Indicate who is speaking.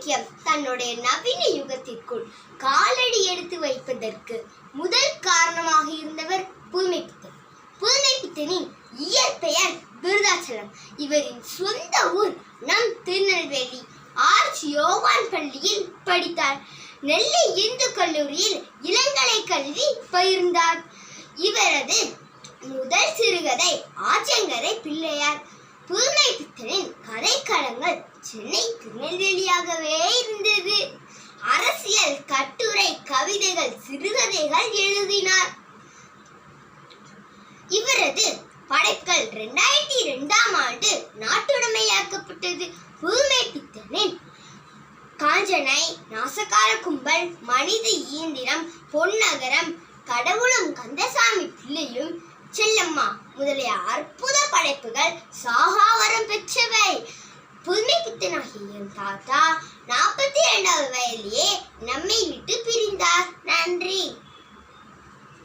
Speaker 1: இலக்கியம் தன்னுடைய நவீன யுகத்திற்குள் காலடி எடுத்து வைப்பதற்கு முதல் காரணமாக இருந்தவர் புதுமைப்பித்தன். புதுமைப்பித்தனின் இயற்பெயர் விருதாச்சலம். இவரின் சொந்த ஊர் நம் திருநெல்வேலி. ஆர்ச் யோவான் பள்ளியில் படித்தார். நெல்லை இந்து கல்லூரியில் இளங்கலை கல்வி பயிர்ந்தார். இவரது முதல் சிறுகதை ஆச்சங்கரை பிள்ளையார். புதுமைப்பித்தனின் கதைக்களங்கள் சென்னை திருநெல்வேலியாகவே இருந்தது. அரசியல், கட்டுரை, கவிதைகள், சிறுகதைகள் எழுதினார். இவரது படைப்புகள் 2002ஆம் ஆண்டு நாட்டுடைமையாக்கப்பட்டது. புதுமைப்பித்தனின் காஞ்சனை, நாசகார கும்பல், மனித இயந்திரம், பொன்னகரம், கடவுளும் கந்தசாமி பிள்ளையும், செல்லம்மா முதலிய அற்புத படைப்புகள் சாகாவரம் பெற்றவை. புதுமைப்பித்தனாகிய என் தாத்தா 42வது வயதிலேயே நம்மை விட்டு பிரிந்தார்.